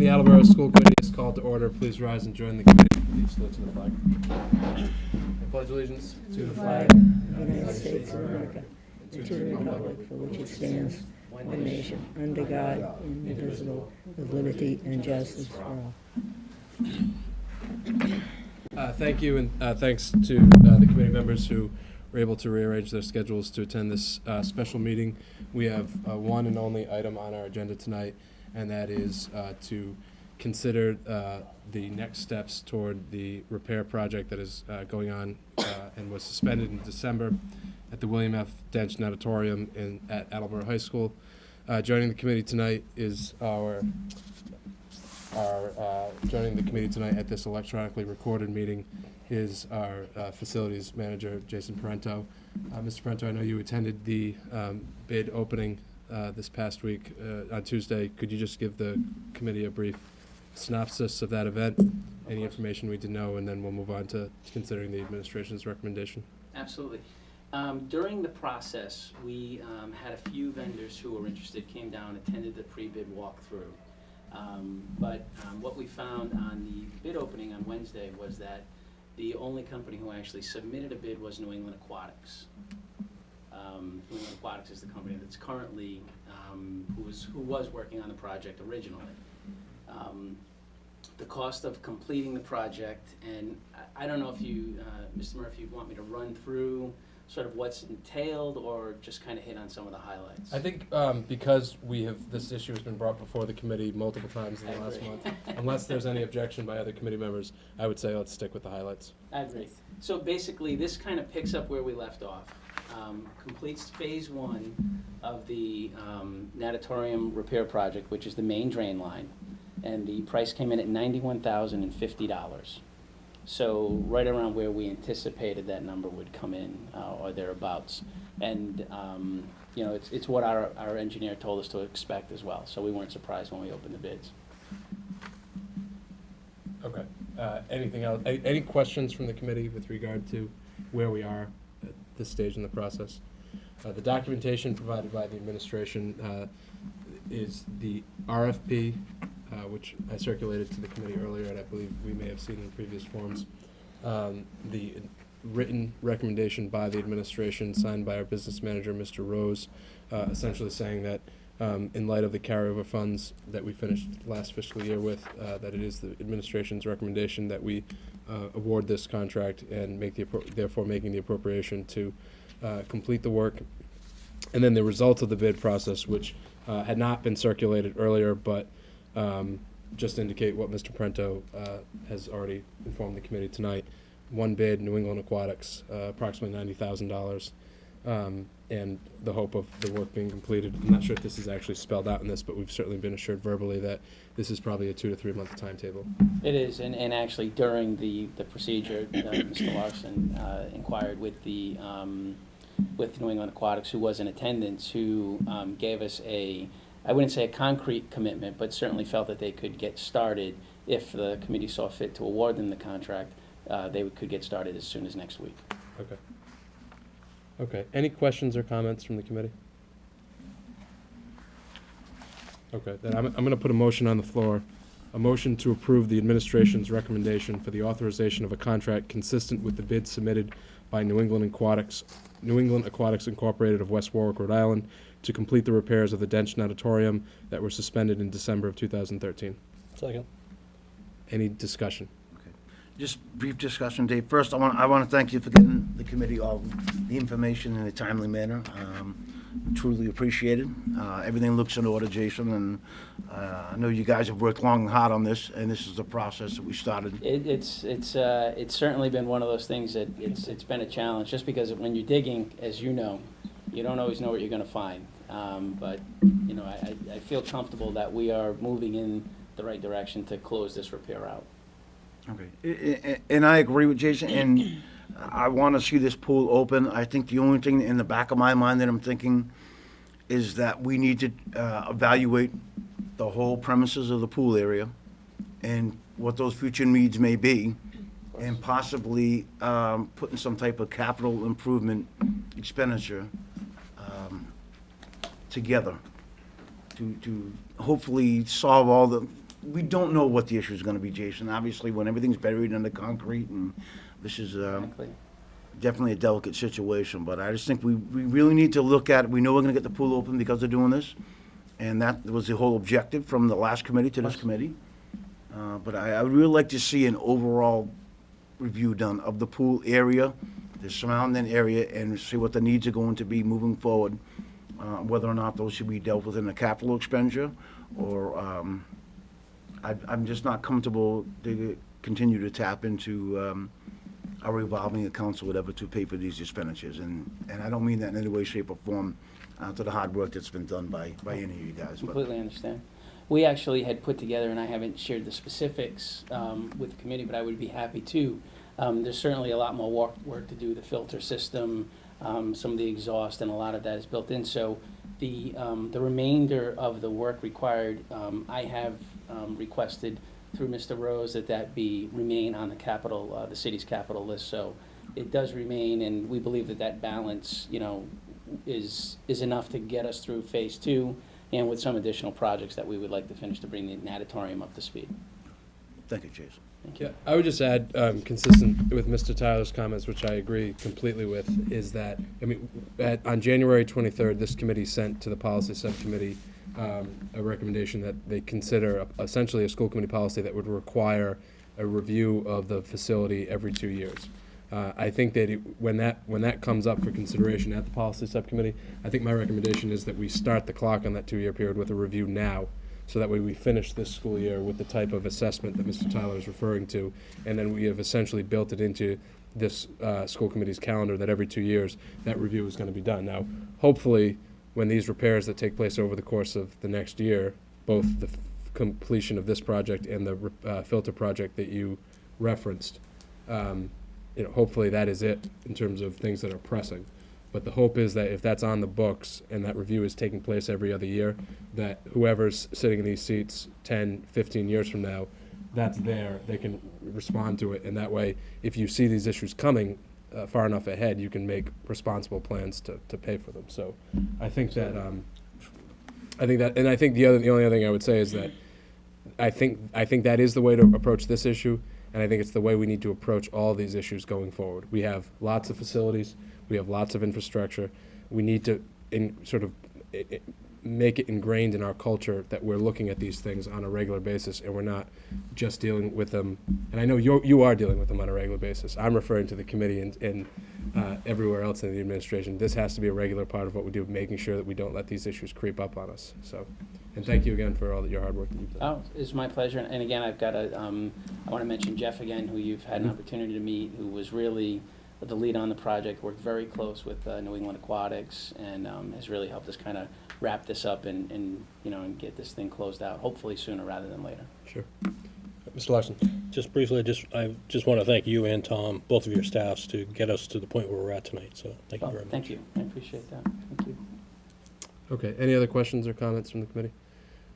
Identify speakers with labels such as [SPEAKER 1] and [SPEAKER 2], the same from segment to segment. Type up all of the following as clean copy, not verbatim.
[SPEAKER 1] The Attleboro School Committee is called to order. Please rise and join the committee. Please salute to the flag. I pledge allegiance to the flag
[SPEAKER 2] of the United States of America, and to the republic for which it stands, one nation, under God, indivisible, with liberty and justice for all.
[SPEAKER 1] Thank you, and thanks to the committee members who were able to rearrange their schedules to attend this special meeting. We have one and only item on our agenda tonight, and that is to consider the next steps toward the repair project that is going on and was suspended in December at the William F. Dench Natatorium at Attleboro High School. Joining the committee tonight is joining the committee tonight at this electronically recorded meeting is our facilities manager, Jason Parento. Mr. Parento, I know you attended the bid opening this past week on Tuesday. Could you just give the committee a brief synopsis of that event, any information we need to know, and then we'll move on to considering the administration's recommendation?
[SPEAKER 3] Absolutely. During the process, we had a few vendors who were interested, came down, attended the pre-bid walkthrough. But what we found on the bid opening on Wednesday was that the only company who actually submitted a bid was New England Aquatics. New England Aquatics is the company that's currently, who was working on the project originally. The cost of completing the project, and I don't know if you, Mr. Murphy, you want me to run through sort of what's entailed or just kind of hit on some of the highlights?
[SPEAKER 1] I think because this issue has been brought before the committee multiple times in the last month, unless there's any objection by other committee members, I would say let's stick with the highlights.
[SPEAKER 3] I agree. So basically, this kind of picks up where we left off. Completes phase one of the natatorium repair project, which is the main drain line, and the price came in at $91,050. So right around where we anticipated that number would come in, or thereabouts. And you know, it's what our engineer told us to expect as well. So we weren't surprised when we opened the bids.
[SPEAKER 1] Okay. Anything else? Any questions from the committee with regard to where we are at this stage in the process? The documentation provided by the administration is the RFP, which I circulated to the committee earlier, and I believe we may have seen in previous forms. The written recommendation by the administration, signed by our business manager, Mr. Rose, essentially saying that in light of the carryover funds that we finished last fiscal year with, that it is the administration's recommendation that we award this contract and therefore making the appropriation to complete the work. And then the results of the bid process, which had not been circulated earlier, but just indicate what Mr. Parento has already informed the committee tonight. One bid, New England Aquatics, approximately $90,000, and the hope of the work being completed. I'm not sure if this is actually spelled out in this, but we've certainly been assured verbally that this is probably a 2 to 3 month timetable.
[SPEAKER 3] It is, and actually during the procedure, Mr. Larson inquired with with New England Aquatics, who was in attendance, who gave us I wouldn't say a concrete commitment, but certainly felt that they could get started if the committee saw fit to award them the contract. Could get started as soon as next week.
[SPEAKER 1] Okay. Okay. Any questions or comments from the committee? Okay. Then I'm going to put a motion on the floor. A motion to approve the administration's recommendation for the authorization of a contract consistent with the bid submitted by New England Aquatics Incorporated of West Warwick, Rhode Island, to complete the repairs of the Dench Natatorium that were suspended in December of 2013.
[SPEAKER 4] Second.
[SPEAKER 1] Any discussion?
[SPEAKER 5] Just brief discussion, Dave. First, I want to thank you for getting the committee all the information in a timely manner. Truly appreciated. Everything looks in order, Jason, and I know you guys have worked long and hard on this, and this is a process that we started.
[SPEAKER 3] It's certainly been one of those things that it's been a challenge, just because when you're digging, as you know, you don't always know what you're going to find. But you know, I feel comfortable that we are moving in the right direction to close this repair out.
[SPEAKER 5] Okay, and I agree with Jason, and I want to see this pool open. I think the only thing in the back of my mind that I'm thinking is that we need to evaluate the whole premises of the pool area and what those future needs may be, and possibly putting some type of capital improvement expenditure together to hopefully solve all the we don't know what the issue is gonna be, Jason. Obviously, when everything's buried under concrete, and this is,
[SPEAKER 3] Exactly.
[SPEAKER 5] definitely a delicate situation, but I just think we really need to look at, we know we're gonna get the pool open because they're doing this, and that was the whole objective from the last committee to this committee. But I would really like to see an overall review done of the pool area, the surrounding area, and see what the needs are going to be moving forward, whether or not those should be dealt with in a capital expenditure, or, I'm just not comfortable to continue to tap into, our revolving accounts or whatever to pay for these expenditures, and I don't mean that in any way, shape, or form, to the hard work that's been done by any of you guys, but.
[SPEAKER 3] Completely understand. We actually had put together, and I haven't shared the specifics with the committee, but I would be happy to. There's certainly a lot more work to do, the filter system, some of the exhaust, and a lot of that is built in. So the remainder of the work required, I have requested through Mr. Rose that remain on the city's capital list. So it does remain, and we believe that balance, is enough to get us through phase 2, and with some additional projects that we would like to finish to bring the natatorium up to speed.
[SPEAKER 5] Thank you, Jason.
[SPEAKER 3] Thank you.
[SPEAKER 1] Yeah, I would just add, consistent with Mr. Tyler's comments, which I agree completely with, is that, on January 23rd, this committee sent to the policy subcommittee a recommendation that they consider essentially a school committee policy that would require a review of the facility every 2 years. I think that when that comes up for consideration at the policy subcommittee, I think my recommendation is that we start the clock on that 2-year period with a review now, so that way we finish this school year with the type of assessment that Mr. Tyler is referring to, and then we have essentially built it into this school committee's calendar that every 2 years that review is going to be done. Now, hopefully, when these repairs that take place over the course of the next year, both the completion of this project and the filter project that you referenced, hopefully that is it in terms of things that are pressing. But the hope is that if that's on the books and that review is taking place every other year, that whoever's sitting in these seats 10, 15 years from now, that's there, they can respond to it. And that way, if you see these issues coming far enough ahead, you can make responsible plans to pay for them. So I think that, and I think the only other thing I would say is that I think that is the way to approach this issue. And I think it's the way we need to approach all these issues going forward. We have lots of facilities. We have lots of infrastructure. We need to make it ingrained in our culture that we're looking at these things on a regular basis, and we're not just dealing with them. And I know you are dealing with them on a regular basis. I'm referring to the committee and everywhere else in the administration. This has to be a regular part of what we do, making sure that we don't let these issues creep up on us. So, and thank you again for all your hard work that you've done.
[SPEAKER 3] Oh, it's my pleasure. And again, I've got I want to mention Jeff again, who you've had an opportunity to meet, who was really the lead on the project, worked very close with New England Aquatics, and has really helped us kind of wrap this up and get this thing closed out, hopefully sooner rather than later.
[SPEAKER 1] Sure. Mr. Larson.
[SPEAKER 4] Just briefly, I just want to thank you and Tom, both of your staffs, to get us to the point where we're at tonight. So thank you very much.
[SPEAKER 3] Thank you. I appreciate that. Thank you.
[SPEAKER 1] Okay, any other questions or comments from the committee?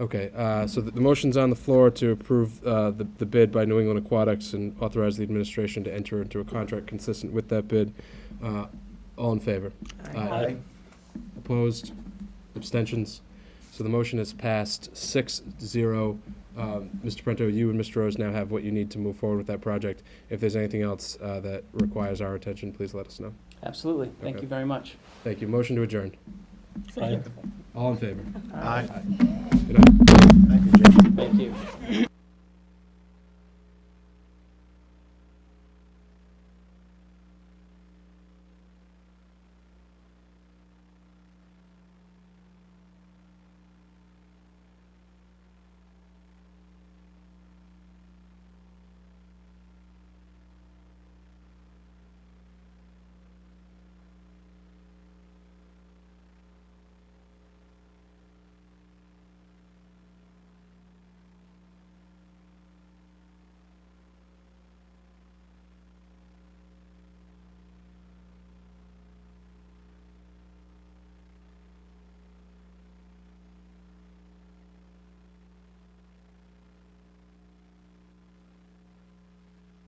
[SPEAKER 1] Okay, so the motion's on the floor to approve the bid by New England Aquatics and authorize the administration to enter into a contract consistent with that bid. All in favor?
[SPEAKER 2] Aye.
[SPEAKER 1] Opposed? Abstentions? So the motion is passed 6-0. Mr. Prento, you and Mr. Rose now have what you need to move forward with that project. If there's anything else that requires our attention, please let us know.
[SPEAKER 3] Absolutely. Thank
[SPEAKER 1] Okay.
[SPEAKER 3] you very much.
[SPEAKER 1] Thank you. Motion to adjourn.
[SPEAKER 4] Aye.
[SPEAKER 1] All in favor?
[SPEAKER 5] Aye.
[SPEAKER 1] Good night.
[SPEAKER 5] Thank you, Jason.
[SPEAKER 3] Thank you.